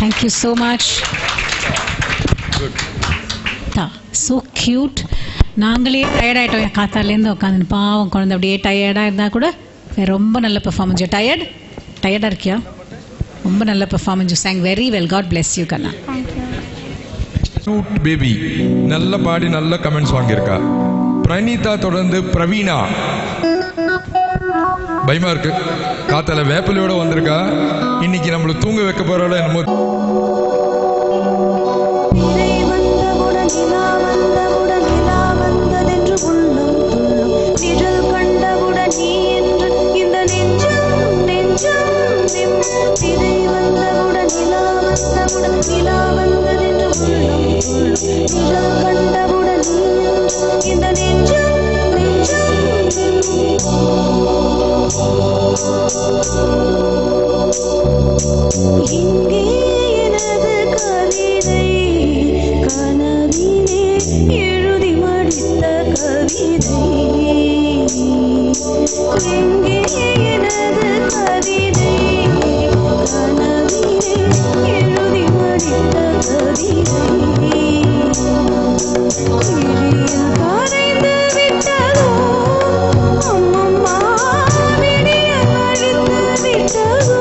Thank you so much. Good. So cute. நாங்களே tired ஆகிட்டோம் காத்தாலேருந்து உட்காந்து பாவம் குழந்தை அப்படியே டயர்டாக இருந்தால் கூட ரொம்ப நல்ல பெர்ஃபார்மன்ஸ். டயர்டாக இருக்கியா? ரொம்ப நல்ல performance. You sang very well. God bless you கண்ணா. Cute baby. நல்ல பாடி நல்ல கமெண்ட்ஸ் வாங்கியிருக்கா. பிரணீதா தொடர்ந்து பிரவீனா. பயமா இருக்கு. காத்தால வேப்பலையோட வந்திருக்கா. இன்னைக்கு நம்மள தூங்க வைக்க போறாளோ என்னமோ. இங்கே எனது கவிதை கனவிலே எழுதி மடித்த கவிதை. எங்கே எனது கவிதை கனவிலே எழுதி மடித்த கவிதை. விழியில் கரைந்து விட்டதோ அம்மம்மா, விழியில் அழித்து விட்டதோ.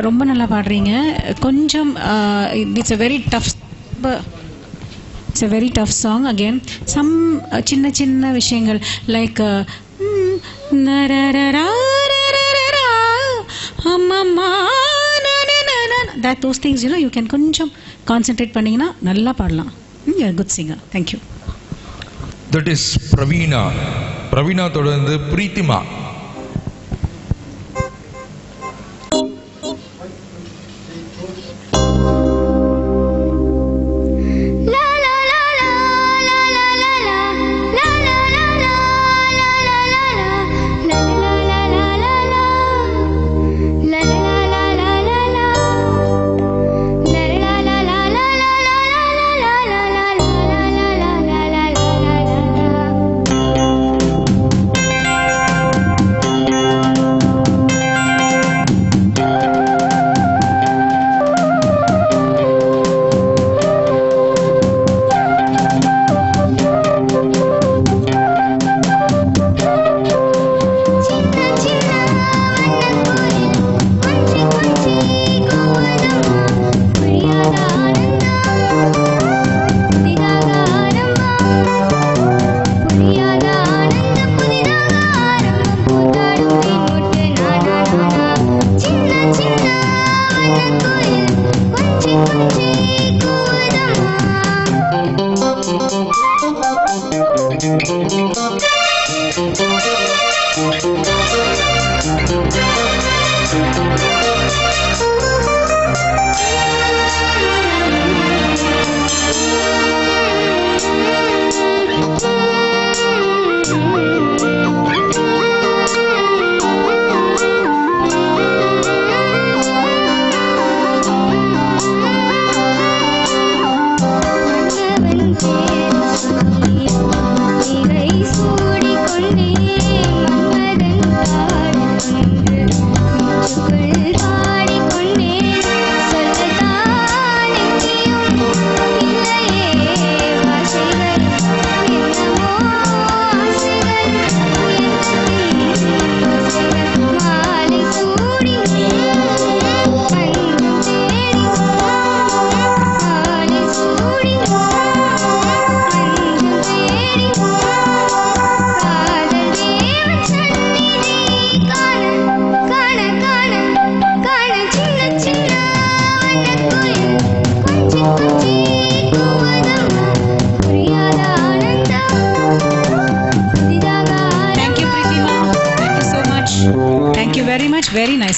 ரொம்ப நல்லா பாடுறீங்க. கொஞ்சம் it's a very tough song again. Some சின்ன சின்ன விஷயங்கள் like those things you can கொஞ்சம் கான்சென்ட்ரேட் பண்ணீங்கன்னா நல்லா பாடலாம். You are a good singer. Thank you. That is Pravina. Pravina தொடர்ந்து பிரீத்திமா.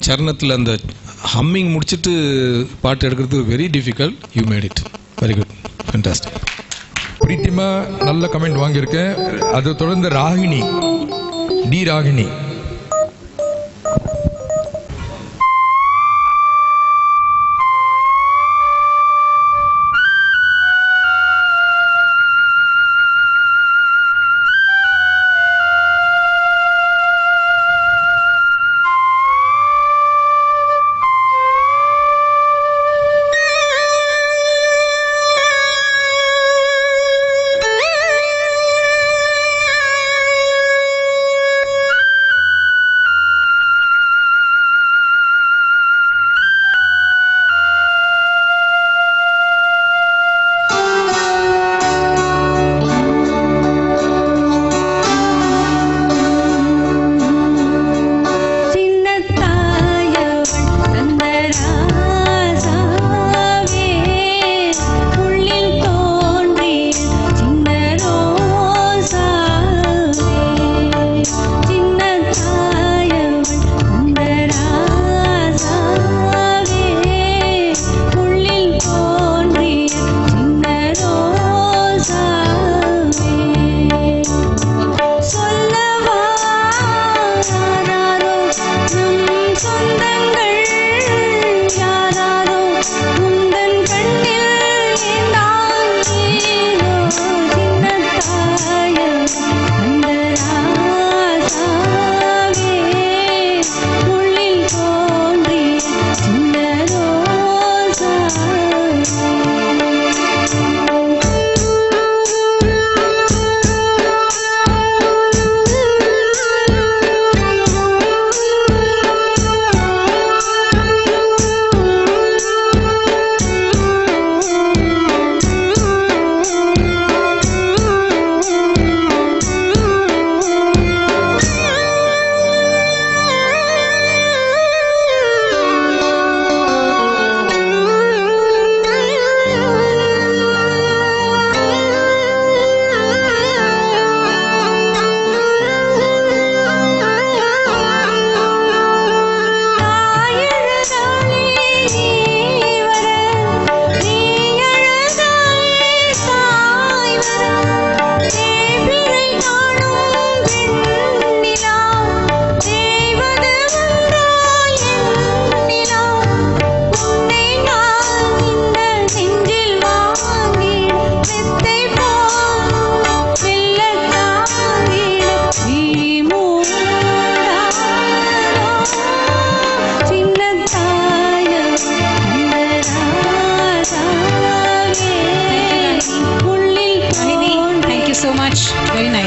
சரணத்தில் அந்த ஹம்மிங் முடிச்சுட்டு பாட்டு எடுக்கிறது very difficult. You made it very good, fantastic. பிரீத்திமா நல்ல கமெண்ட் வாங்கியிருக்கேன். அதை தொடர்ந்து Ragini, T Ragini.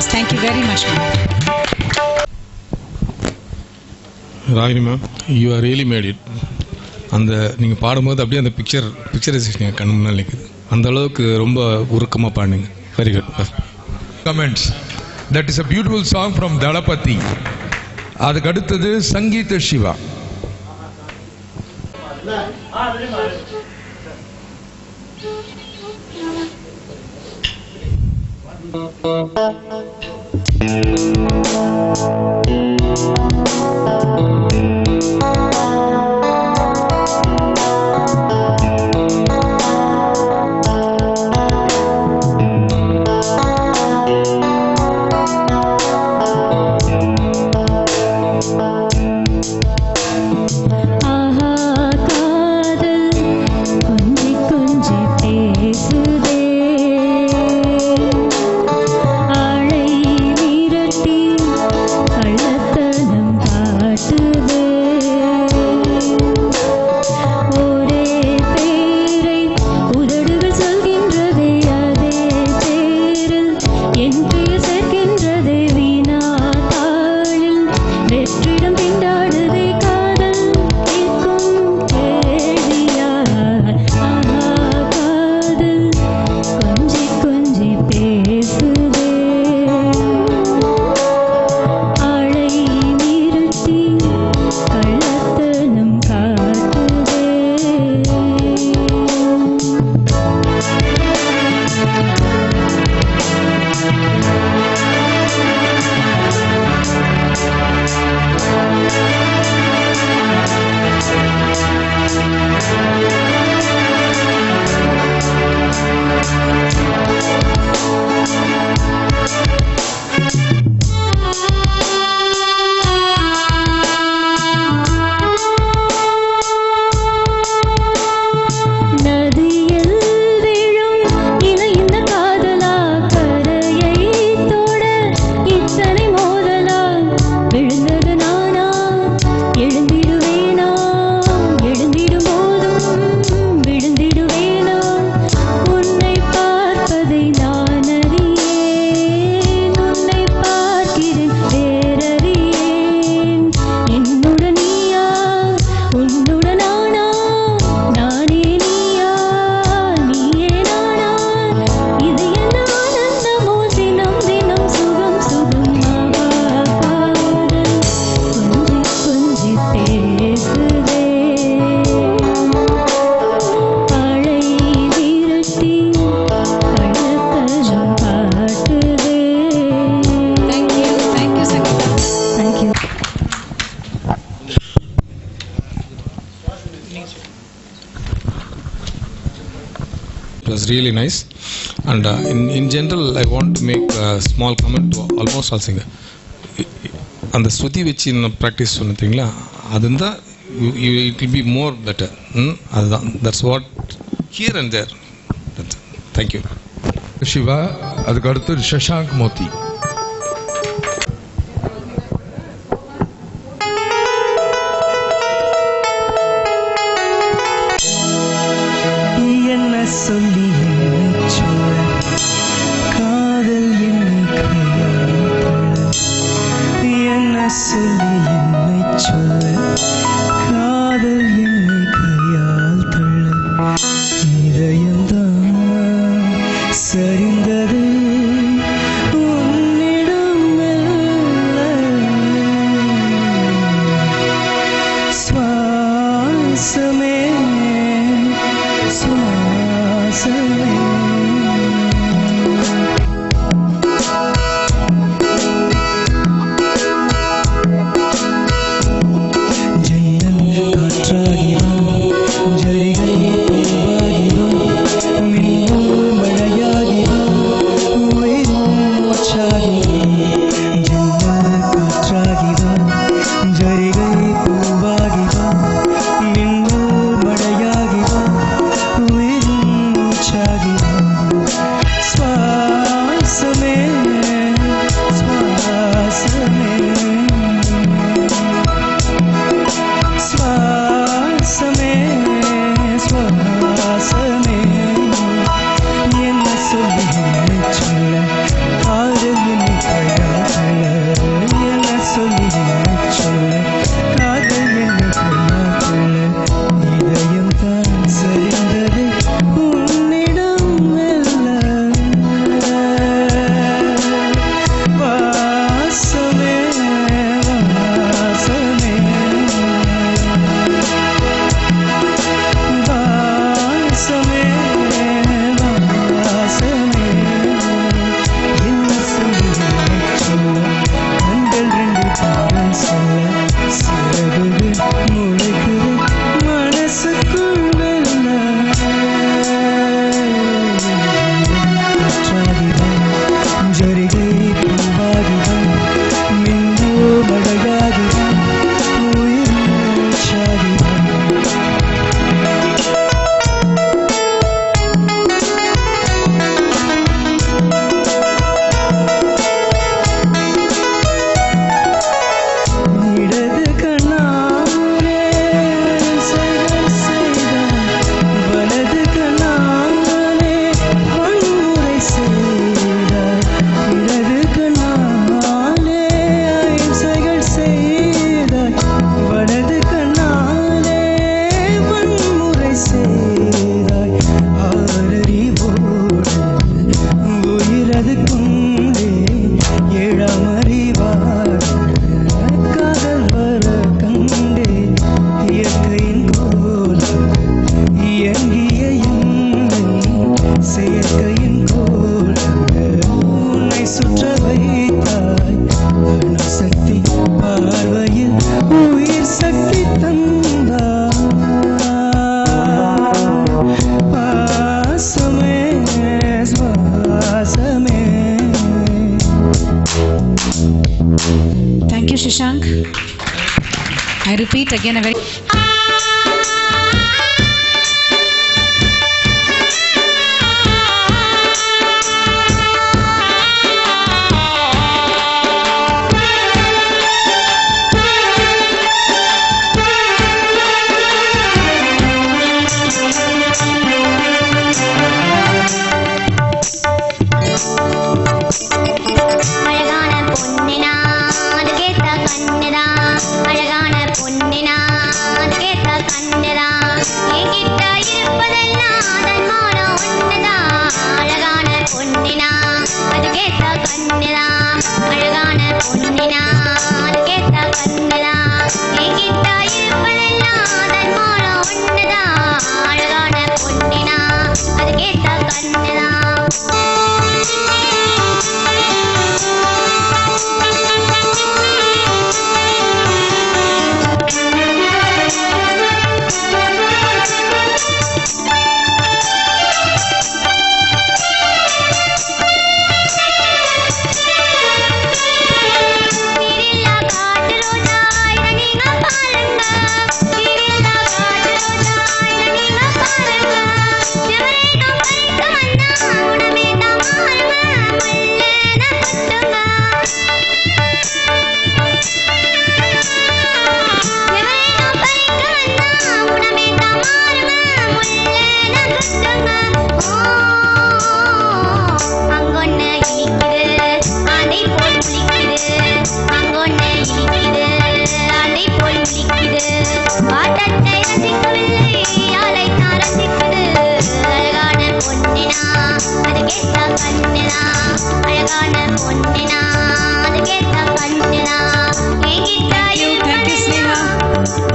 Best. Thank you very much ma'am. Ragini ma'am, you are really made it. அந்த நீங்கள் பாடும்போது அப்படியே அந்த பிக்சரைசேஷன் கண்ணு முன்னால் நிற்குது. அந்த அளவுக்கு ரொம்ப உருக்கமாக பாடுங்க. Very good. Comments. That is a beautiful song from Thalapathi. அதுக்கு அடுத்தது சங்கீத Siva. It was really nice, and in general I want to make a small comment to almost all singers. அந்த ஸ்ருதி வச்சு ப்ராக்டிஸ் சொன்னீங்களா, அதுதான் it will be more better. அதுதான், that's what here and there. Thank you. Siva. அதுக்கு அடுத்து சஷாங்க் மோத்தி. சொல்லி காதல் என்ன சொல்லி என்னை சொல்ல காதல் என்னை கையால் தள்ள இதயம்தான் சரிந்தது உன்னிடம் சுவாசமே we செயற்கையின் கோலங்கள் உன்னை சுற்ற வைத்தாய் அணுசக்தி பார்வையில் உயிர் சக்தி தந்தாய் பாசமே சுவாசமே. Thank you, Shashank. I repeat again a very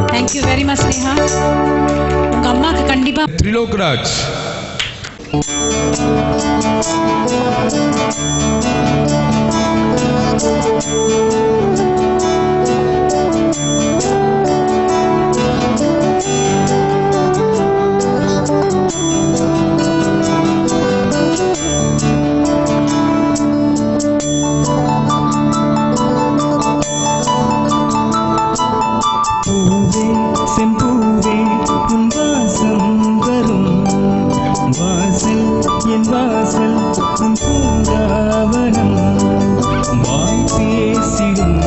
Thank you very much, Neha. உங்க அம்மாக்கு கண்டிப்பா திரிலோக்ராஜ். செம்பூவே உன் வாசம் வரும் வாசல் என் வாசல் உன் பூங்காவனம் வாய் பேசிடும்